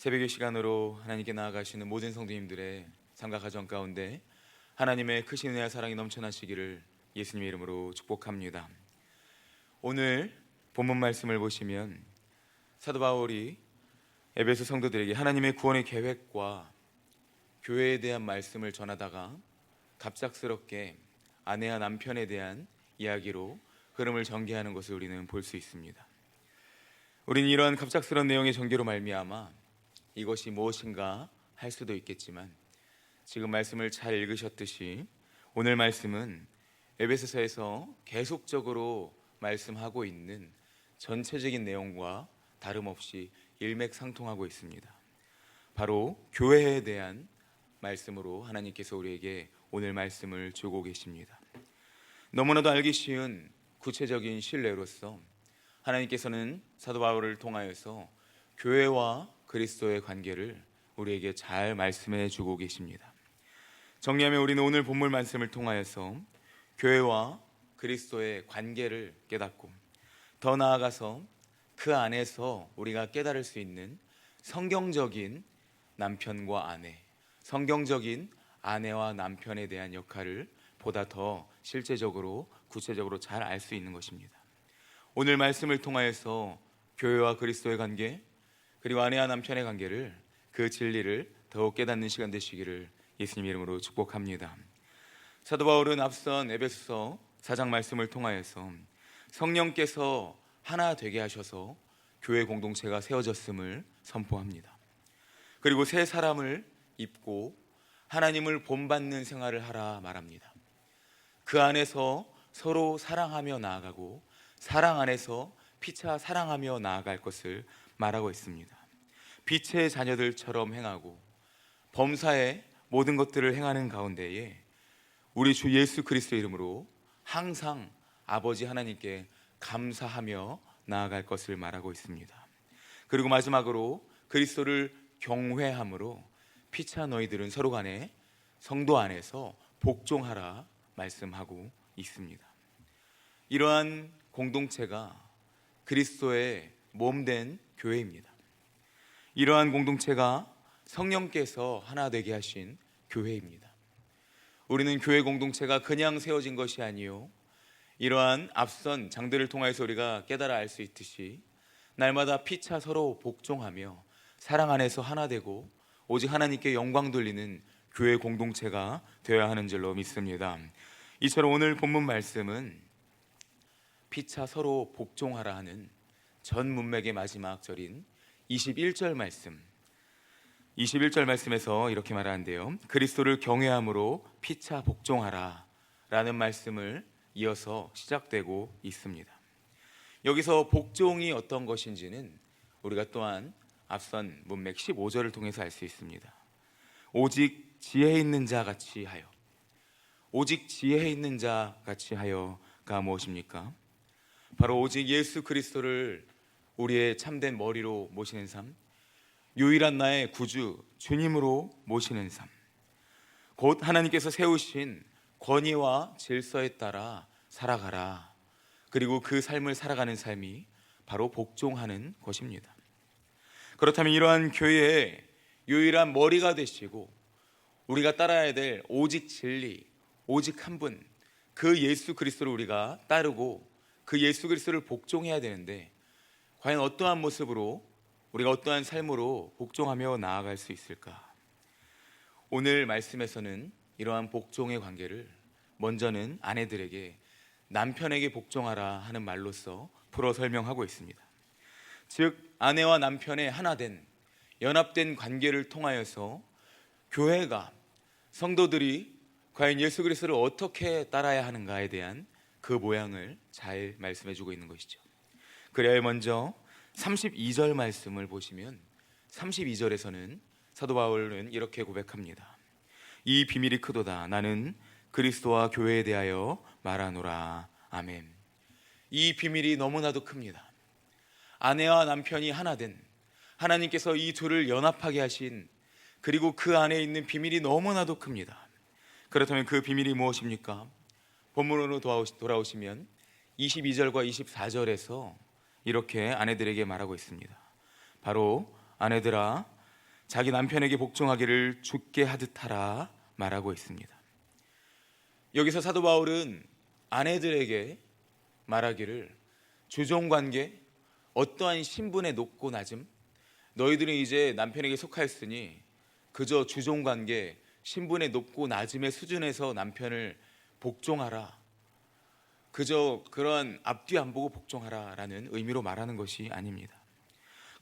새벽의 시간으로 하나님께 나아가시는 모든 성도님들의 삶과 가정 가운데 하나님의 크신 은혜와 사랑이 넘쳐나시기를 예수님의 이름으로 축복합니다. 오늘 본문 말씀을 보시면 사도 바울이 에베소 성도들에게 하나님의 구원의 계획과 교회에 대한 말씀을 전하다가 갑작스럽게 아내와 남편에 대한 이야기로 흐름을 전개하는 것을 우리는 볼 수 있습니다. 우리는 이러한 갑작스러운 내용의 전개로 말미암아 이것이 무엇인가 할 수도 있겠지만, 지금 말씀을 잘 읽으셨듯이 오늘 말씀은 에베소서에서 계속적으로 말씀하고 있는 전체적인 내용과 다름없이 일맥상통하고 있습니다. 바로 교회에 대한 말씀으로 하나님께서 우리에게 오늘 말씀을 주고 계십니다. 너무나도 알기 쉬운 구체적인 신뢰로서 하나님께서는 사도 바울을 통하여서 교회와 그리스도의 관계를 우리에게 잘 말씀해 주고 계십니다. 정리하면 우리는 오늘 본문 말씀을 통하여서 교회와 그리스도의 관계를 깨닫고, 더 나아가서 그 안에서 우리가 깨달을 수 있는 성경적인 남편과 아내, 성경적인 아내와 남편에 대한 역할을 보다 더 실제적으로 구체적으로 잘 알 수 있는 것입니다. 오늘 말씀을 통하여서 교회와 그리스도의 관계, 그리고 아내와 남편의 관계를, 그 진리를 더욱 깨닫는 시간 되시기를 예수님 이름으로 축복합니다. 사도 바울은 앞선 에베소서 4장 말씀을 통하여서 성령께서 하나 되게 하셔서 교회 공동체가 세워졌음을 선포합니다. 그리고 새 사람을 입고 하나님을 본받는 생활을 하라 말합니다. 그 안에서 서로 사랑하며 나아가고 사랑 안에서 피차 사랑하며 나아갈 것을 말하고 있습니다. 빛의 자녀들처럼 행하고 범사의 모든 것들을 행하는 가운데에 우리 주 예수 그리스도 이름으로 항상 아버지 하나님께 감사하며 나아갈 것을 말하고 있습니다. 그리고 마지막으로 그리스도를 경외함으로 피차 너희들은 서로 간에 성도 안에서 복종하라 말씀하고 있습니다. 이러한 공동체가 그리스도의 몸된 교회입니다. 이러한 공동체가 성령께서 하나 되게 하신 교회입니다. 우리는 교회 공동체가 그냥 세워진 것이 아니요, 이러한 앞선 장들을 통해서 우리가 깨달아 알 수 있듯이 날마다 피차 서로 복종하며 사랑 안에서 하나 되고 오직 하나님께 영광 돌리는 교회 공동체가 되어야 하는 줄로 믿습니다. 이처럼 오늘 본문 말씀은 피차 서로 복종하라 하는 전 문맥의 마지막 절인 21절 말씀에서 이렇게 말하는데요, 그리스도를 경외함으로 피차 복종하라 라는 말씀을 이어서 시작되고 있습니다. 여기서 복종이 어떤 것인지는 우리가 또한 앞선 문맥 15절을 통해서 알 수 있습니다. 오직 지혜 있는 자 같이 하여, 오직 지혜 있는 자 같이 하여가 무엇입니까? 바로 오직 예수 그리스도를 우리의 참된 머리로 모시는 삶, 유일한 나의 구주 주님으로 모시는 삶, 곧 하나님께서 세우신 권위와 질서에 따라 살아가라. 그리고 그 삶을 살아가는 삶이 바로 복종하는 것입니다. 그렇다면 이러한 교회의 유일한 머리가 되시고 우리가 따라야 될 오직 진리, 오직 한 분, 그 예수 그리스도를 우리가 따르고 그 예수 그리스도를 복종해야 되는데, 과연 어떠한 모습으로, 우리가 어떠한 삶으로 복종하며 나아갈 수 있을까? 오늘 말씀에서는 이러한 복종의 관계를 먼저는 아내들에게 남편에게 복종하라 하는 말로써 풀어 설명하고 있습니다. 즉 아내와 남편의 하나된 연합된 관계를 통하여서 교회가, 성도들이 과연 예수 그리스도를 어떻게 따라야 하는가에 대한 그 모양을 잘 말씀해 주고 있는 것이죠. 그래야 먼저 32절 말씀을 보시면 32절에서는 사도 바울은 이렇게 고백합니다. 이 비밀이 크도다. 나는 그리스도와 교회에 대하여 말하노라. 아멘. 이 비밀이 너무나도 큽니다. 아내와 남편이 하나된, 하나님께서 이 둘을 연합하게 하신, 그리고 그 안에 있는 비밀이 너무나도 큽니다. 그렇다면 그 비밀이 무엇입니까? 본문으로 돌아오시면 22절과 24절에서 이렇게 아내들에게 말하고 있습니다. 바로 아내들아, 자기 남편에게 복종하기를 주께 하듯 하라 말하고 있습니다. 여기서 사도 바울은 아내들에게 말하기를 주종관계, 어떠한 신분의 높고 낮음, 너희들은 이제 남편에게 속하였으니 그저 주종관계, 신분의 높고 낮음의 수준에서 남편을 복종하라, 그저 그러한 앞뒤 안 보고 복종하라 라는 의미로 말하는 것이 아닙니다.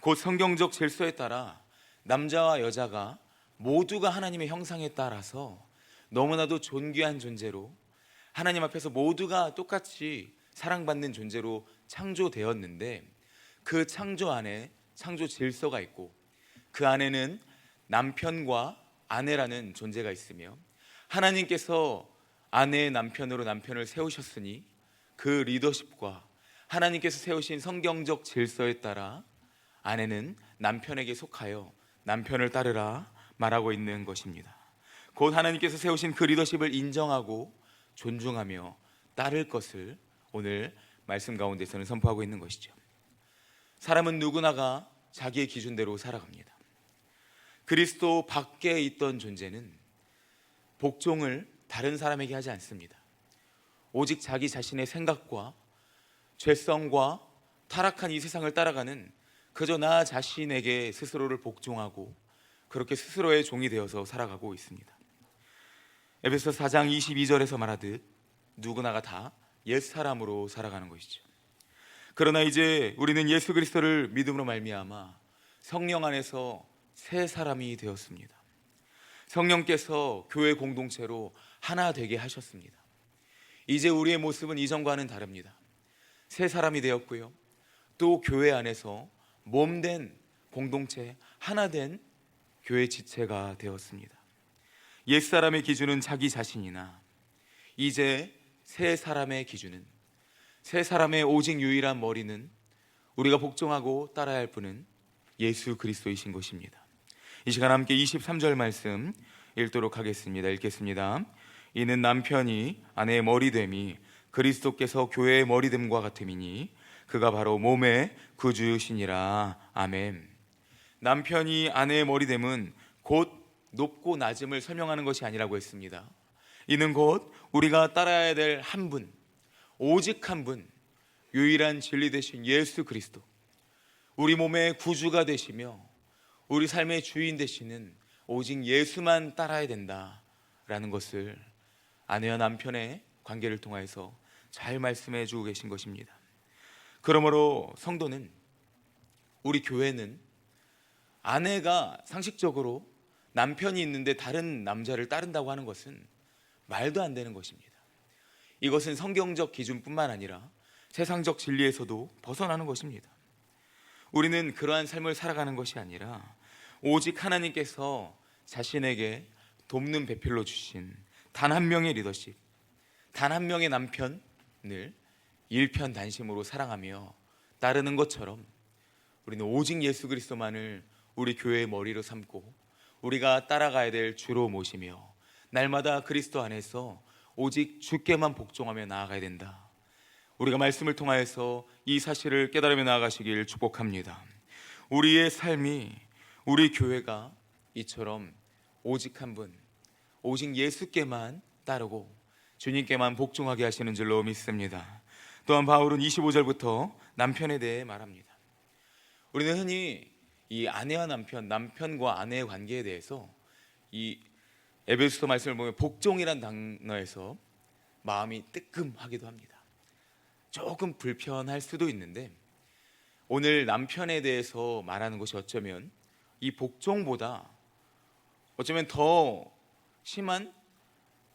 곧 성경적 질서에 따라 남자와 여자가 모두가 하나님의 형상에 따라서 너무나도 존귀한 존재로 하나님 앞에서 모두가 똑같이 사랑받는 존재로 창조되었는데, 그 창조 안에 창조 질서가 있고 그 안에는 남편과 아내라는 존재가 있으며, 하나님께서 아내의 남편으로 남편을 세우셨으니 그 리더십과 하나님께서 세우신 성경적 질서에 따라 아내는 남편에게 속하여 남편을 따르라 말하고 있는 것입니다. 곧 하나님께서 세우신 그 리더십을 인정하고 존중하며 따를 것을 오늘 말씀 가운데서는 선포하고 있는 것이죠. 사람은 누구나가 자기의 기준대로 살아갑니다. 그리스도 밖에 있던 존재는 복종을 다른 사람에게 하지 않습니다. 오직 자기 자신의 생각과 죄성과 타락한 이 세상을 따라가는 그저 나 자신에게 스스로를 복종하고 그렇게 스스로의 종이 되어서 살아가고 있습니다. 에베소 4장 22절에서 말하듯 누구나가 다 옛사람으로 살아가는 것이죠. 그러나 이제 우리는 예수 그리스도를 믿음으로 말미암아 성령 안에서 새 사람이 되었습니다. 성령께서 교회 공동체로 하나 되게 하셨습니다. 이제 우리의 모습은 이전과는 다릅니다. 새 사람이 되었고요, 또 교회 안에서 몸된 공동체, 하나 된 교회 지체가 되었습니다. 옛사람의 기준은 자기 자신이나 이제 새 사람의 기준은, 새 사람의 오직 유일한 머리는, 우리가 복종하고 따라야 할 분은 예수 그리스도이신 것입니다. 이 시간 함께 23절 말씀 읽도록 하겠습니다. 읽겠습니다. 이는 남편이 아내의 머리됨이 그리스도께서 교회의 머리됨과 같음이니 그가 바로 몸의 구주시니라. 아멘. 남편이 아내의 머리됨은 곧 높고 낮음을 설명하는 것이 아니라고 했습니다. 이는 곧 우리가 따라야 될 한 분, 오직 한 분, 유일한 진리 되신 예수 그리스도, 우리 몸의 구주가 되시며 우리 삶의 주인 되시는 오직 예수만 따라야 된다라는 것을 아내와 남편의 관계를 통해서 잘 말씀해 주고 계신 것입니다. 그러므로 성도는, 우리 교회는 아내가 상식적으로 남편이 있는데 다른 남자를 따른다고 하는 것은 말도 안 되는 것입니다. 이것은 성경적 기준뿐만 아니라 세상적 진리에서도 벗어나는 것입니다. 우리는 그러한 삶을 살아가는 것이 아니라 오직 하나님께서 자신에게 돕는 배필로 주신 단 한 명의 리더십, 단 한 명의 남편을 일편단심으로 사랑하며 따르는 것처럼 우리는 오직 예수 그리스도만을 우리 교회의 머리로 삼고 우리가 따라가야 될 주로 모시며 날마다 그리스도 안에서 오직 주께만 복종하며 나아가야 된다. 우리가 말씀을 통하여서 이 사실을 깨달으며 나아가시길 축복합니다. 우리의 삶이, 우리 교회가 이처럼 오직 한 분, 오직 예수께만 따르고 주님께만 복종하게 하시는 줄로 믿습니다. 또한 바울은 25절부터 남편에 대해 말합니다. 우리는 흔히 이 아내와 남편, 남편과 아내의 관계에 대해서 이 에베소서 말씀을 보면 복종이란 단어에서 마음이 뜨끔하기도 합니다. 조금 불편할 수도 있는데 오늘 남편에 대해서 말하는 것이 어쩌면 이 복종보다 어쩌면 더 심한,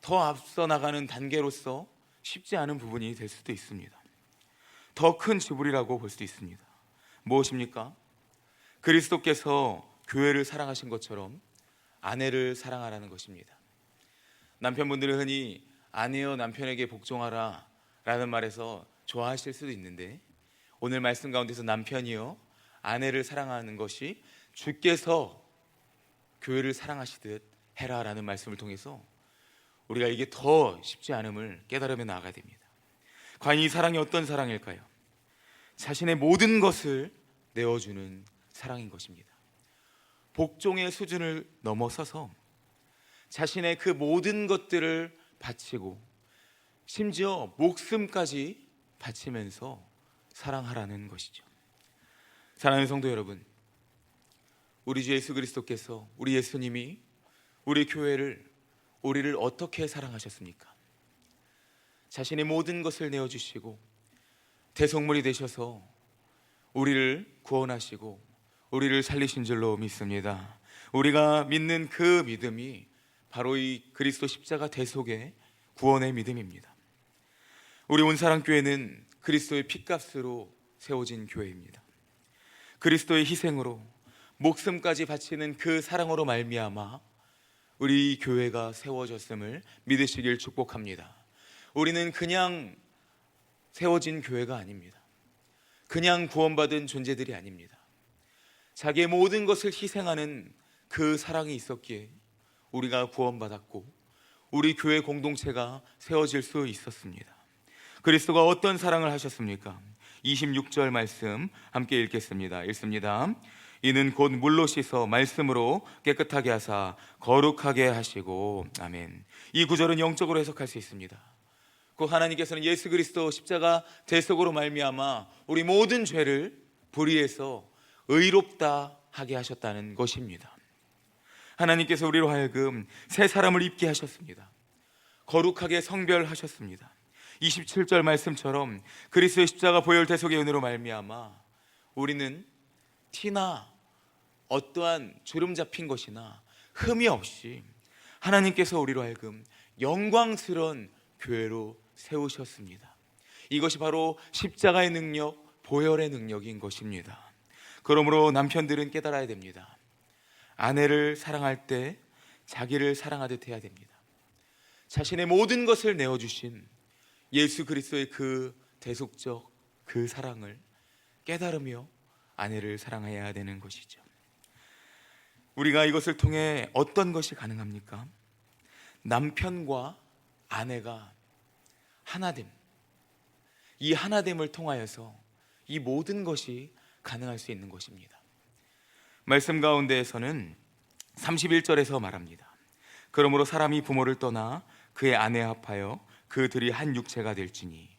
더 앞서 나가는 단계로서 쉽지 않은 부분이 될 수도 있습니다. 더 큰 지불이라고 볼 수도 있습니다. 무엇입니까? 그리스도께서 교회를 사랑하신 것처럼 아내를 사랑하라는 것입니다. 남편분들은 흔히 아내여 남편에게 복종하라 라는 말에서 좋아하실 수도 있는데 오늘 말씀 가운데서 남편이여 아내를 사랑하는 것이 주께서 교회를 사랑하시듯 해라 라는 말씀을 통해서 우리가 이게 더 쉽지 않음을 깨달으며 나아가야 됩니다. 과연 이 사랑이 어떤 사랑일까요? 자신의 모든 것을 내어주는 사랑인 것입니다. 복종의 수준을 넘어서서 자신의 그 모든 것들을 바치고 심지어 목숨까지 바치면서 사랑하라는 것이죠. 사랑하는 성도 여러분, 우리 주 예수 그리스도께서, 우리 예수님이 우리 교회를, 우리를 어떻게 사랑하셨습니까? 자신의 모든 것을 내어주시고 대속물이 되셔서 우리를 구원하시고 우리를 살리신 줄로 믿습니다. 우리가 믿는 그 믿음이 바로 이 그리스도 십자가 대속의 구원의 믿음입니다. 우리 온사랑교회는 그리스도의 핏값으로 세워진 교회입니다. 그리스도의 희생으로 목숨까지 바치는 그 사랑으로 말미암아 우리 교회가 세워졌음을 믿으시길 축복합니다. 우리는 그냥 세워진 교회가 아닙니다. 그냥 구원받은 존재들이 아닙니다. 자기의 모든 것을 희생하는 그 사랑이 있었기에 우리가 구원받았고 우리 교회 공동체가 세워질 수 있었습니다. 그리스도가 어떤 사랑을 하셨습니까? 26절 말씀 함께 읽겠습니다. 읽습니다. 이는 곧 물로 씻어 말씀으로 깨끗하게 하사 거룩하게 하시고. 아멘. 이 구절은 영적으로 해석할 수 있습니다. 그 하나님께서는 예수 그리스도 십자가 대속으로 말미암아 우리 모든 죄를 불의해서 의롭다 하게 하셨다는 것입니다. 하나님께서 우리로 하여금 새 사람을 입게 하셨습니다. 거룩하게 성별하셨습니다. 27절 말씀처럼 그리스도의 십자가 보혈 대속의 은혜로 말미암아 우리는 티나 어떠한 주름 잡힌 것이나 흠이 없이 하나님께서 우리로 하여금 영광스러운 교회로 세우셨습니다. 이것이 바로 십자가의 능력, 보혈의 능력인 것입니다. 그러므로 남편들은 깨달아야 됩니다. 아내를 사랑할 때 자기를 사랑하듯 해야 됩니다. 자신의 모든 것을 내어주신 예수 그리스도의 그 대속적 그 사랑을 깨달으며 아내를 사랑해야 되는 것이죠. 우리가 이것을 통해 어떤 것이 가능합니까? 남편과 아내가 하나됨, 이 하나됨을 통하여서 이 모든 것이 가능할 수 있는 것입니다. 말씀 가운데에서는 31절에서 말합니다. 그러므로 사람이 부모를 떠나 그의 아내에 합하여 그들이 한 육체가 될지니.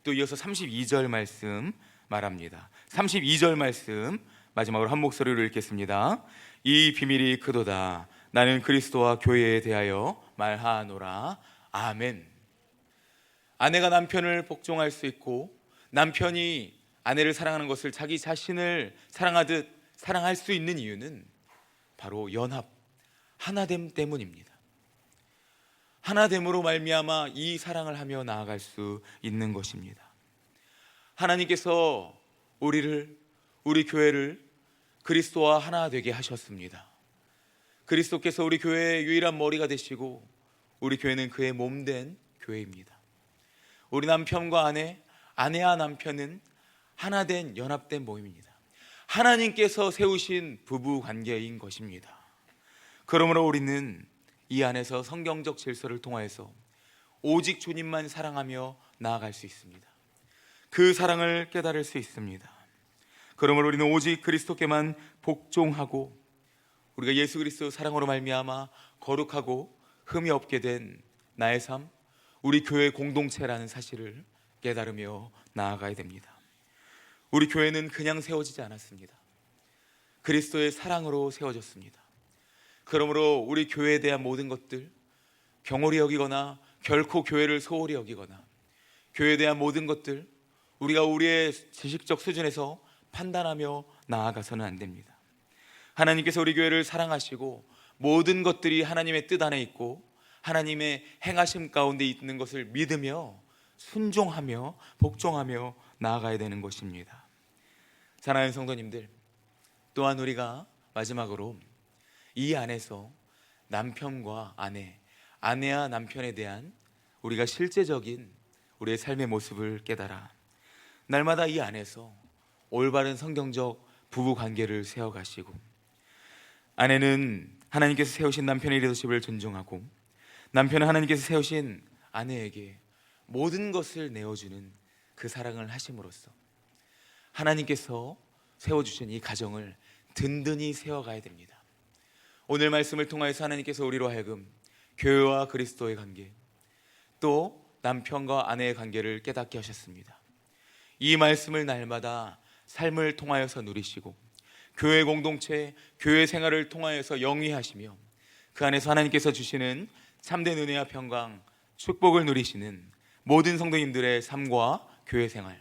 또 이어서 32절 말씀 말합니다. 32절 말씀 마지막으로 한 목소리로 읽겠습니다. 이 비밀이 크도다. 나는 그리스도와 교회에 대하여 말하노라. 아멘. 아내가 남편을 복종할 수 있고 남편이 아내를 사랑하는 것을 자기 자신을 사랑하듯 사랑할 수 있는 이유는 바로 연합, 하나됨 때문입니다. 하나됨으로 말미암아 이 사랑을 하며 나아갈 수 있는 것입니다. 하나님께서 우리 교회를 그리스도와 하나 되게 하셨습니다. 그리스도께서 우리 교회의 유일한 머리가 되시고 우리 교회는 그의 몸된 교회입니다. 우리 남편과 아내와 남편은 하나된 연합된 모임입니다. 하나님께서 세우신 부부 관계인 것입니다. 그러므로 우리는 이 안에서 성경적 질서를 통하여서 오직 주님만 사랑하며 나아갈 수 있습니다. 그 사랑을 깨달을 수 있습니다. 그러므로 우리는 오직 그리스도께만 복종하고 우리가 예수 그리스도 사랑으로 말미암아 거룩하고 흠이 없게 된 나의 삶, 우리 교회 공동체라는 사실을 깨달으며 나아가야 됩니다. 우리 교회는 그냥 세워지지 않았습니다. 그리스도의 사랑으로 세워졌습니다. 그러므로 우리 교회에 대한 모든 것들 경홀히 여기거나 결코 교회를 소홀히 여기거나 교회에 대한 모든 것들 우리가 우리의 지식적 수준에서 판단하며 나아가서는 안 됩니다. 하나님께서 우리 교회를 사랑하시고 모든 것들이 하나님의 뜻 안에 있고 하나님의 행하심 가운데 있는 것을 믿으며 순종하며 복종하며 나아가야 되는 것입니다. 사랑하는 성도님들, 또한 우리가 마지막으로 이 안에서 남편과 아내와 남편에 대한 우리가 실제적인 우리의 삶의 모습을 깨달아 날마다 이 안에서 올바른 성경적 부부 관계를 세워가시고 아내는 하나님께서 세우신 남편의 리더십을 존중하고 남편은 하나님께서 세우신 아내에게 모든 것을 내어주는 그 사랑을 하심으로써 하나님께서 세워주신 이 가정을 든든히 세워가야 됩니다. 오늘 말씀을 통하여서 하나님께서 우리로 하여금 교회와 그리스도의 관계, 또 남편과 아내의 관계를 깨닫게 하셨습니다. 이 말씀을 날마다 삶을 통하여서 누리시고 교회 공동체, 교회 생활을 통하여서 영위하시며 그 안에서 하나님께서 주시는 참된 은혜와 평강, 축복을 누리시는 모든 성도님들의 삶과 교회 생활,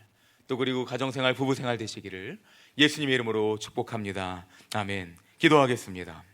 또 그리고 가정생활, 부부생활 되시기를 예수님의 이름으로 축복합니다. 아멘. 기도하겠습니다.